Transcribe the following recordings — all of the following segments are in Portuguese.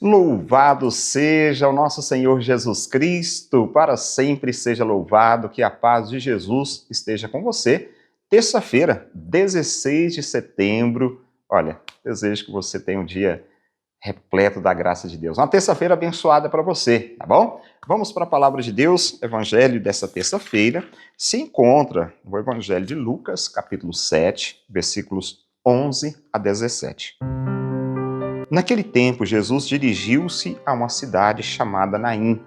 Louvado seja o nosso Senhor Jesus Cristo, para sempre seja louvado, que a paz de Jesus esteja com você. Terça-feira, 16 de setembro, olha, desejo que você tenha um dia repleto da graça de Deus. Uma terça-feira abençoada para você, tá bom? Vamos para a palavra de Deus. O evangelho dessa terça-feira se encontra no evangelho de Lucas, capítulo 7, versículos 11 a 17. Naquele tempo, Jesus dirigiu-se a uma cidade chamada Naim.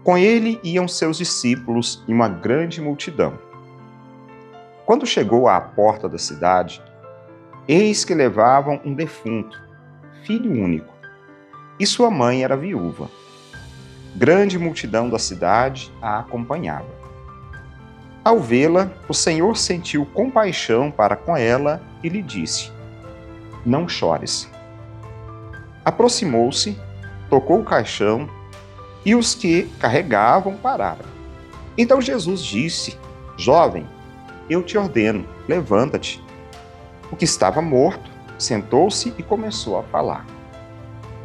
Com ele iam seus discípulos e uma grande multidão. Quando chegou à porta da cidade, eis que levavam um defunto, filho único, e sua mãe era viúva. Grande multidão da cidade a acompanhava. Ao vê-la, o Senhor sentiu compaixão para com ela e lhe disse: Não chores. Aproximou-se, tocou o caixão e os que carregavam pararam. Então Jesus disse: Jovem, eu te ordeno, levanta-te. O que estava morto sentou-se e começou a falar.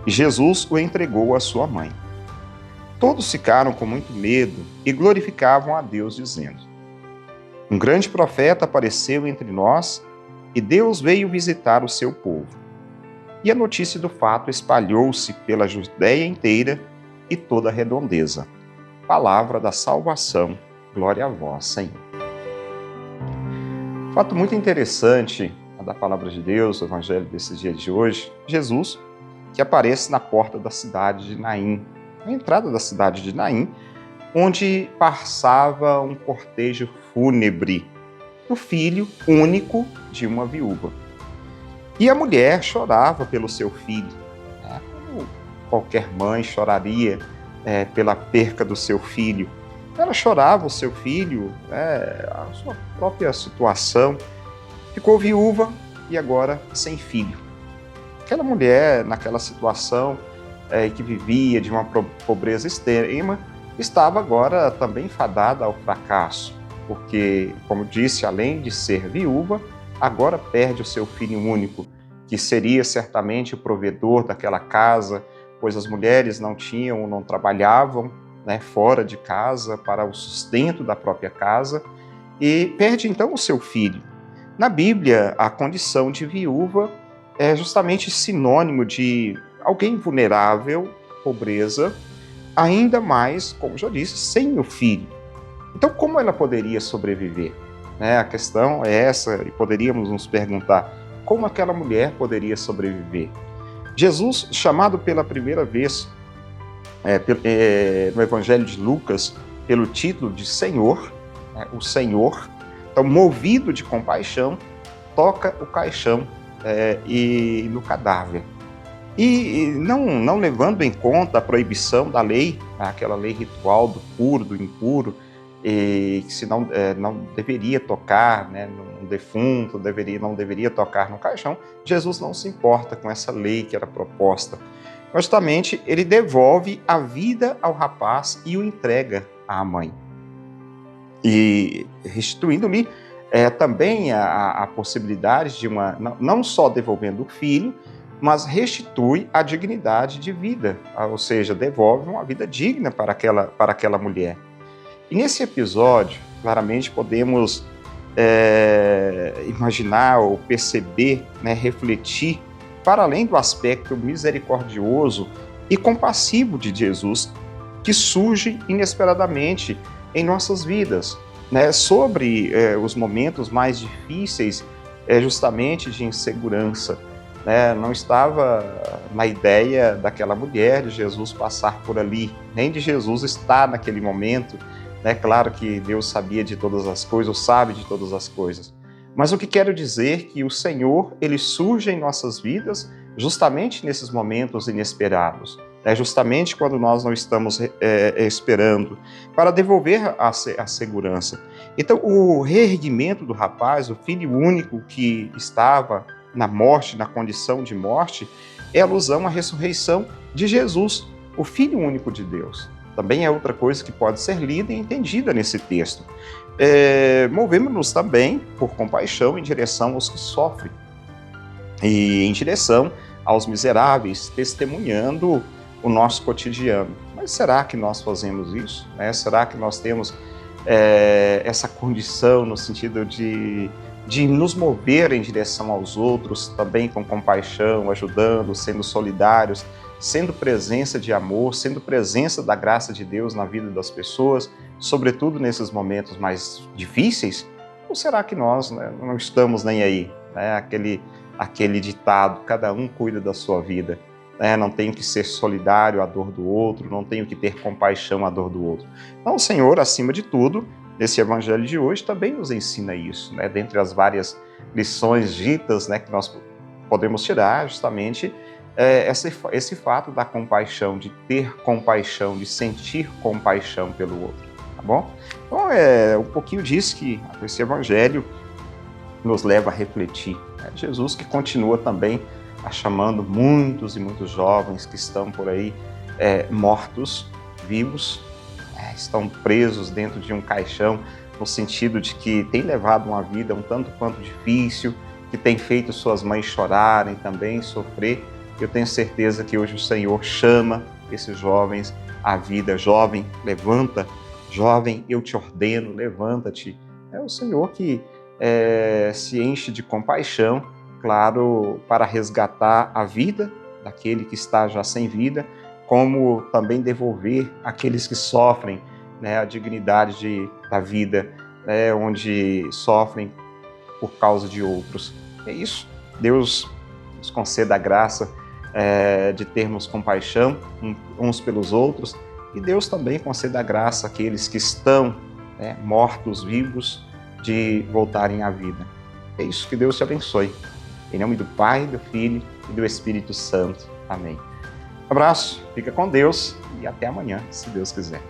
E Jesus o entregou à sua mãe. Todos ficaram com muito medo e glorificavam a Deus, dizendo: Um grande profeta apareceu entre nós e Deus veio visitar o seu povo. E a notícia do fato espalhou-se pela Judéia inteira e toda a redondeza. Palavra da salvação, glória a vós, Senhor. Fato muito interessante da palavra de Deus, o evangelho desses dias de hoje, Jesus, que aparece na porta da cidade de Naim, na entrada da cidade de Naim, onde passava um cortejo fúnebre do filho único de uma viúva. E a mulher chorava pelo seu filho, como qualquer mãe choraria pela perca do seu filho. Ela chorava o seu filho, a sua própria situação. Ficou viúva e agora sem filho. Aquela mulher, naquela situação que vivia de uma pobreza extrema, estava agora também fadada ao fracasso, porque, como disse, além de ser viúva, agora perde o seu filho único, que seria certamente o provedor daquela casa, pois as mulheres não trabalhavam fora de casa para o sustento da própria casa, e perde então o seu filho. Na Bíblia, a condição de viúva é justamente sinônimo de alguém vulnerável, pobreza, ainda mais, como já disse, sem o filho. Então, como ela poderia sobreviver? A questão é essa, e poderíamos nos perguntar, como aquela mulher poderia sobreviver? Jesus, chamado pela primeira vez no Evangelho de Lucas, pelo título de Senhor, o Senhor, então, movido de compaixão, toca o caixão e no cadáver. E não levando em conta a proibição da lei, aquela lei ritual do puro, do impuro, que se não deveria tocar no defunto, não deveria tocar no caixão, Jesus não se importa com essa lei que era proposta. Justamente, ele devolve a vida ao rapaz e o entrega à mãe. E restituindo-lhe também a possibilidade de não só devolvendo o filho, mas restitui a dignidade de vida, ou seja, devolve uma vida digna para aquela mulher. E nesse episódio, claramente podemos imaginar ou perceber, refletir, para além do aspecto misericordioso e compassivo de Jesus, que surge inesperadamente em nossas vidas, sobre os momentos mais difíceis, justamente de insegurança. Não estava na ideia daquela mulher de Jesus passar por ali, nem de Jesus estar naquele momento. Claro que Deus sabia de todas as coisas, ou sabe de todas as coisas. Mas o que quero dizer é que o Senhor, ele surge em nossas vidas justamente nesses momentos inesperados. Justamente quando nós não estamos esperando, para devolver a segurança. Então, o reerguimento do rapaz, o filho único que estava na morte, na condição de morte, é alusão à ressurreição de Jesus, o Filho único de Deus. Também é outra coisa que pode ser lida e entendida nesse texto. Movemos-nos também por compaixão em direção aos que sofrem e em direção aos miseráveis, testemunhando o nosso cotidiano. Mas será que nós fazemos isso? Né? Será que nós temos essa condição no sentido de nos mover em direção aos outros, também com compaixão, ajudando, sendo solidários, sendo presença de amor, sendo presença da graça de Deus na vida das pessoas, sobretudo nesses momentos mais difíceis? Ou será que nós, né, não estamos nem aí? Né? Aquele ditado, cada um cuida da sua vida. Não tenho que ser solidário à dor do outro, não tenho que ter compaixão à dor do outro. Então o Senhor, acima de tudo, nesse evangelho de hoje, também nos ensina isso, né? Dentre as várias lições ditas, né, que nós podemos tirar, justamente, esse fato da compaixão, de ter compaixão, de sentir compaixão pelo outro, tá bom? Então é um pouquinho disso que esse evangelho nos leva a refletir. Né? Jesus que continua também chamando muitos e muitos jovens que estão por aí mortos, vivos, estão presos dentro de um caixão, no sentido de que têm levado uma vida um tanto quanto difícil, que tem feito suas mães chorarem também, sofrer. Eu tenho certeza que hoje o Senhor chama esses jovens à vida. Jovem, levanta. Jovem, eu te ordeno, levanta-te. É o Senhor que se enche de compaixão, claro, para resgatar a vida daquele que está já sem vida, como também devolver àqueles que sofrem, né, a dignidade da vida, né, onde sofrem por causa de outros. É isso. Deus nos conceda a graça de termos compaixão uns pelos outros, e Deus também conceda a graça àqueles que estão mortos, vivos, de voltarem à vida. É isso. Que Deus te abençoe. Em nome do Pai, do Filho e do Espírito Santo. Amém. Um abraço, fica com Deus e até amanhã, se Deus quiser.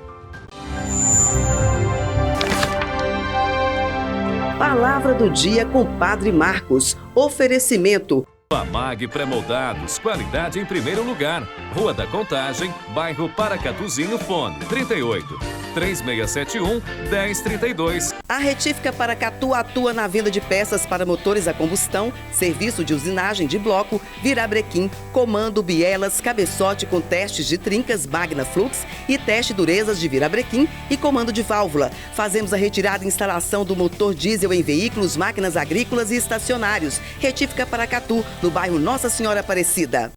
Palavra do dia com Padre Marcos. Oferecimento. Amag Pré-Moldados, qualidade em primeiro lugar. Rua da Contagem, bairro Paracatuzinho, fone 38 3671 1032. A Retífica Paracatu atua na venda de peças para motores a combustão, serviço de usinagem de bloco, virabrequim, comando, bielas, cabeçote com testes de trincas, magna flux e teste durezas de virabrequim e comando de válvula. Fazemos a retirada e instalação do motor diesel em veículos, máquinas agrícolas e estacionários. Retífica Paracatu, no bairro Nossa Senhora Aparecida.